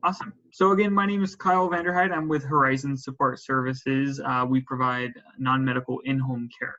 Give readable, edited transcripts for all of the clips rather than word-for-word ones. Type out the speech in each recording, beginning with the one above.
Awesome. So again, my name is Kyle Vanderheide. I'm with Horizon Support Services. We provide non-medical in-home care.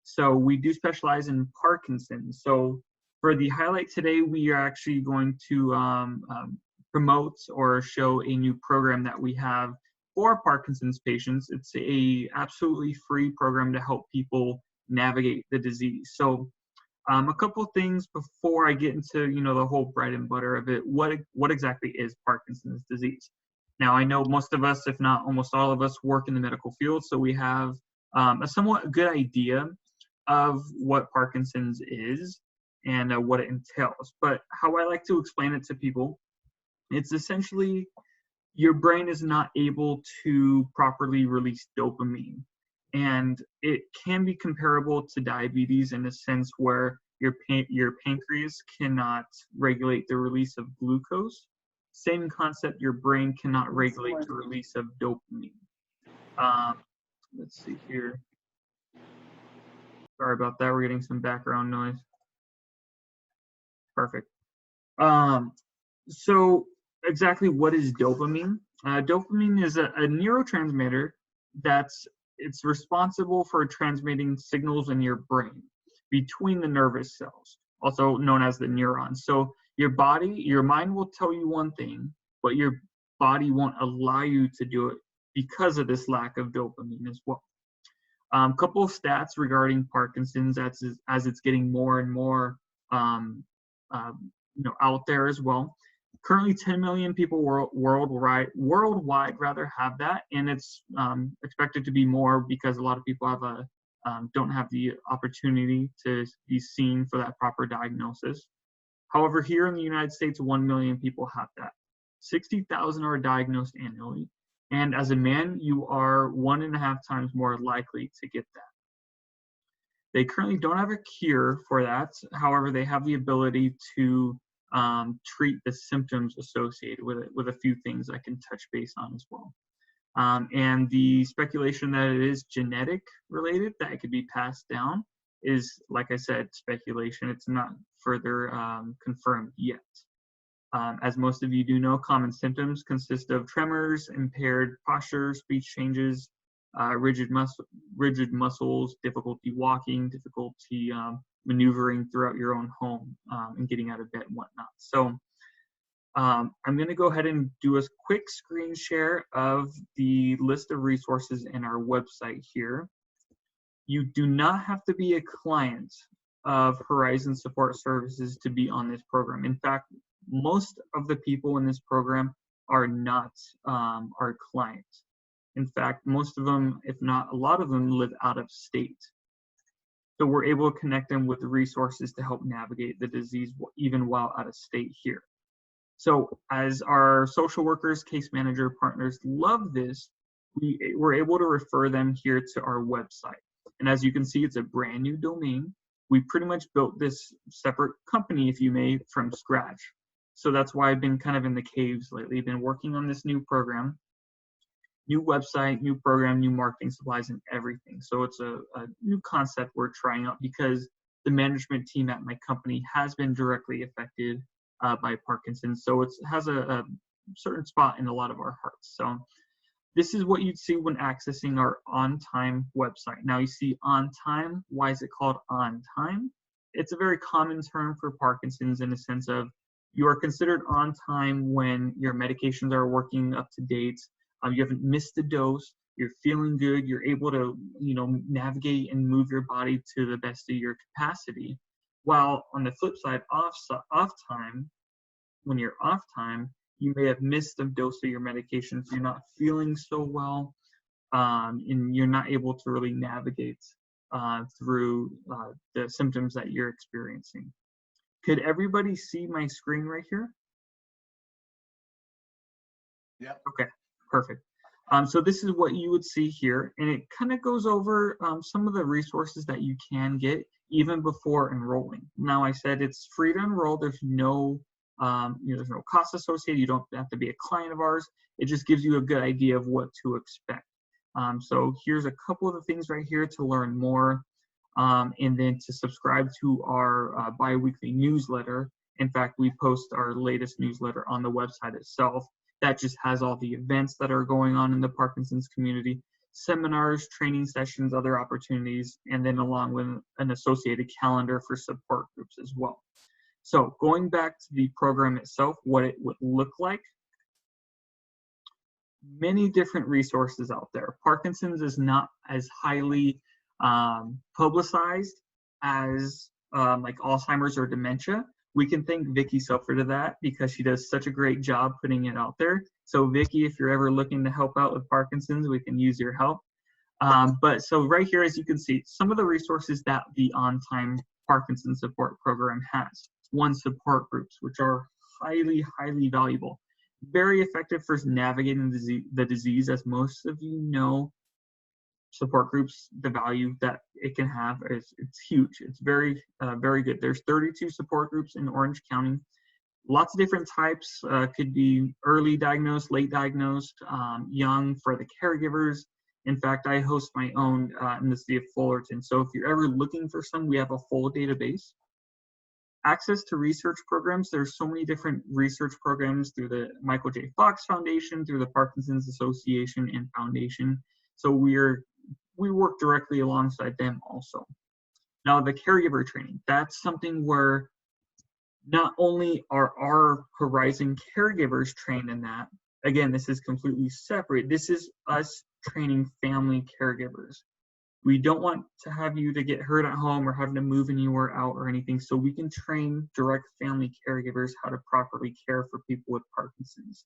So we do specialize in Parkinson's. So for the highlight today, we are actually going to promote or show a new program that we have for Parkinson's patients. It's a absolutely free program to help people navigate the disease. So a couple of things before I get into the whole bread and butter of it. What exactly is Parkinson's disease? Now I know most of us, if not almost all of us, work in the medical field, so we have a somewhat good idea of what Parkinson's is and what it entails. But how I like to explain it to people, it's essentially your brain is not able to properly release dopamine. And it can be comparable to diabetes in a sense where your pancreas cannot regulate the release of glucose. Same concept, your brain cannot regulate the release of dopamine. Let's see here. Sorry about that, we're getting some background noise. Perfect. So exactly what is dopamine? Dopamine is a neurotransmitter it's responsible for transmitting signals in your brain between the nervous cells, also known as the neurons. So your mind will tell you one thing, but your body won't allow you to do it because of this lack of dopamine as well. Couple of stats regarding Parkinson's as it's getting more and more out there as well. Currently, 10 million people worldwide have that, and it's expected to be more because a lot of people don't have the opportunity to be seen for that proper diagnosis. However, here in the United States, 1 million people have that. 60,000 are diagnosed annually, and as a man, you are 1.5 times more likely to get that. They currently don't have a cure for that. However, they have the ability to treat the symptoms associated with it with a few things I can touch base on as well. And the speculation that it is genetic related, that it could be passed down, is, like I said, speculation. It's not further confirmed yet. As most of you do know, common symptoms consist of tremors, impaired posture, speech changes, rigid muscles, difficulty walking, difficulty maneuvering throughout your own home and getting out of bed and whatnot. So I'm going to go ahead and do a quick screen share of the list of resources in our website here. You do not have to be a client of Horizon Support Services to be on this program. In fact, most of the people in this program are not our clients. In fact, most of them, if not a lot of them, live out of state. So we're able to connect them with the resources to help navigate the disease even while out of state here. So as our social workers, case manager partners love this, we're able to refer them here to our website. And as you can see, it's a brand new domain. We pretty much built this separate company, if you may, from scratch. So that's why I've been kind of in the caves lately. I've been working on this new program. New website, new program, new marketing supplies, and everything. So it's a new concept we're trying out because the management team at my company has been directly affected by Parkinson's. So it has a certain spot in a lot of our hearts. So this is what you'd see when accessing our On Time website. Now you see On Time. Why is it called On Time? It's a very common term for Parkinson's in the sense of you are considered on time when your medications are working up to date. You haven't missed a dose, you're feeling good, you're able to, navigate and move your body to the best of your capacity. While on the flip side, off time, when you're off time, you may have missed a dose of your medications, you're not feeling so well, and you're not able to really navigate through the symptoms that you're experiencing. Could everybody see my screen right here? Yeah. Okay. Perfect. So this is what you would see here, and it kind of goes over some of the resources that you can get even before enrolling. Now, I said it's free to enroll. There's no, there's no cost associated. You don't have to be a client of ours. It just gives you a good idea of what to expect. So here's a couple of the things right here to learn more, and then to subscribe to our bi-weekly newsletter. In fact, we post our latest newsletter on the website itself. That just has all the events that are going on in the Parkinson's community, seminars, training sessions, other opportunities, and then along with an associated calendar for support groups as well. So going back to the program itself, what it would look like, many different resources out there. Parkinson's is not as highly publicized as like Alzheimer's or dementia. We can thank Vicki Selford for that because she does such a great job putting it out there. So Vicki, if you're ever looking to help out with Parkinson's, we can use your help. But so right here, as you can see, some of the resources that the On-Time Parkinson's Support Program has. One, support groups, which are highly, highly valuable. Very effective for navigating the disease, as most of you know. Support groups, the value that it can have is it's huge. It's very, very good. There's 32 support groups in Orange County. Lots of different types. Could be early diagnosed, late diagnosed, young for the caregivers. In fact, I host my own in the city of Fullerton. So if you're ever looking for some, we have a full database. Access to research programs. There's so many different research programs through the Michael J. Fox Foundation, through the Parkinson's Association and Foundation. So we work directly alongside them also. Now the caregiver training, that's something where not only are our Horizon caregivers trained in that, again, this is completely separate. This is us training family caregivers. We don't want to have you to get hurt at home or having to move anywhere out or anything. So we can train direct family caregivers how to properly care for people with Parkinson's,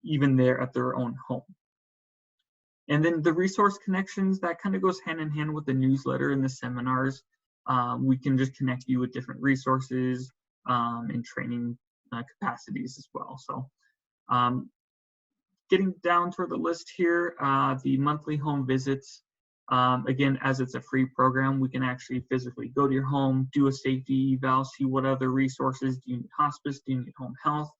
even there at their own home. And then the resource connections, that kind of goes hand in hand with the newsletter and the seminars. We can just connect you with different resources and training capacities as well. So getting down toward the list here, the monthly home visits. Again, as it's a free program, we can actually physically go to your home, do a safety eval, see what other resources. Do you need hospice? Do you need home health?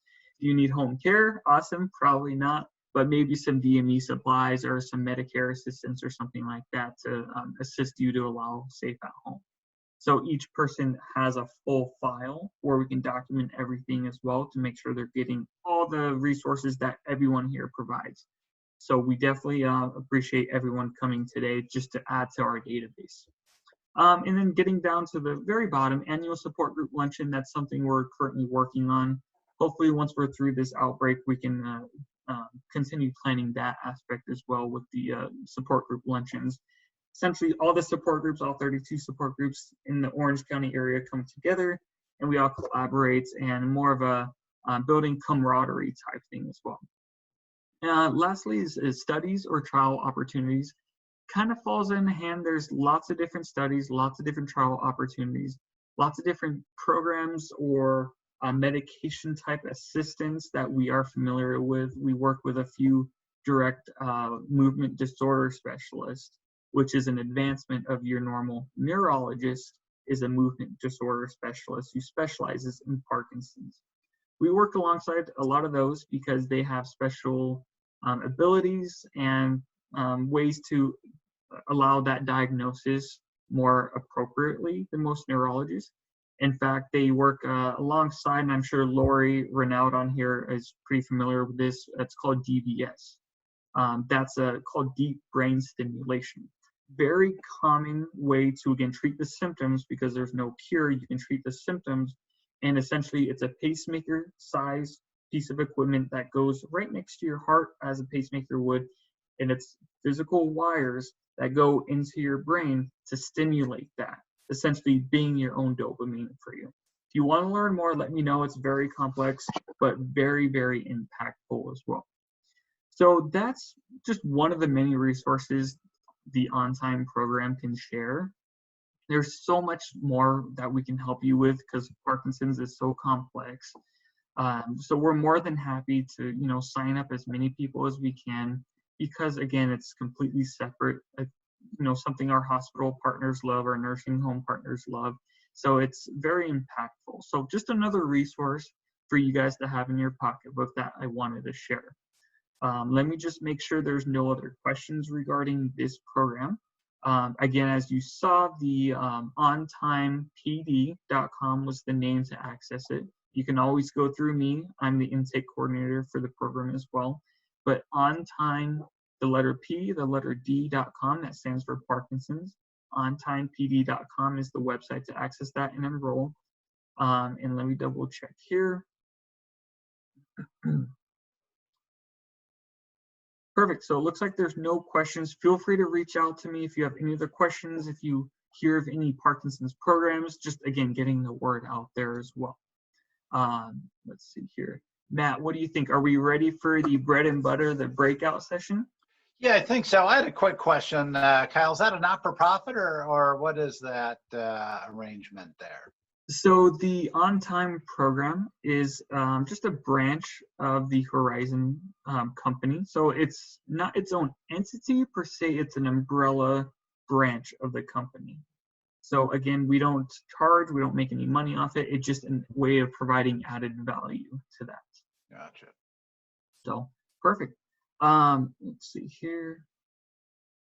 Do you need home care? Awesome, probably not, but maybe some DME supplies or some Medicare assistance or something like that to assist you to allow safe at home. So each person has a full file where we can document everything as well to make sure they're getting all the resources that everyone here provides. So we definitely appreciate everyone coming today just to add to our database. And then getting down to the very bottom, annual support group luncheon, that's something we're currently working on. Hopefully once we're through this outbreak, we can continue planning that aspect as well with the support group luncheons. Essentially all the support groups, all 32 support groups in the Orange County area come together and we all collaborate and more of a building camaraderie type thing as well. Lastly is studies or trial opportunities. Kind of falls in hand. There's lots of different studies, lots of different trial opportunities, lots of different programs or medication type assistance that we are familiar with. We work with a few direct movement disorder specialists, which is an advancement of your normal neurologist is a movement disorder specialist who specializes in Parkinson's. We work alongside a lot of those because they have special abilities and ways to allow that diagnosis more appropriately than most neurologists. In fact, they work alongside, and I'm sure Lori Renaud on here is pretty familiar with this. It's called DBS. That's called deep brain stimulation. Very common way to, again, treat the symptoms because there's no cure. You can treat the symptoms, and essentially it's a pacemaker size piece of equipment that goes right next to your heart as a pacemaker would, and it's physical wires that go into your brain to stimulate that, essentially being your own dopamine for you. If you want to learn more, let me know. It's very complex, but very, very impactful as well. So that's just one of the many resources the On-Time program can share. There's so much more that we can help you with because Parkinson's is so complex. So we're more than happy to, sign up as many people as we can because, again, it's completely separate. Something our hospital partners love, our nursing home partners love. So it's very impactful. So just another resource for you guys to have in your pocketbook that I wanted to share. Let me just make sure there's no other questions regarding this program. Again, as you saw, the ontimepd.com was the name to access it. you can always go through me. I'm the intake coordinator for the program as well. But On Time, the letter P, the letter D.com, that stands for Parkinson's. OnTimePD.com is the website to access that and enroll. And let me double check here. Perfect. So it looks like there's no questions. Feel free to reach out to me if you have any other questions, if you hear of any Parkinson's programs, just again, getting the word out there as well. Let's see here. Matt, what do you think? Are we ready for the bread and butter, the breakout session? Yeah, I think so. I had a quick question. Kyle, is that a not-for-profit or what is that arrangement there? So the On Time program is just a branch of the Horizon company. So it's not its own entity per se, it's an umbrella branch of the company. So again, we don't charge, we don't make any money off it. It's just a way of providing added value to that. Gotcha. So perfect. Let's see here.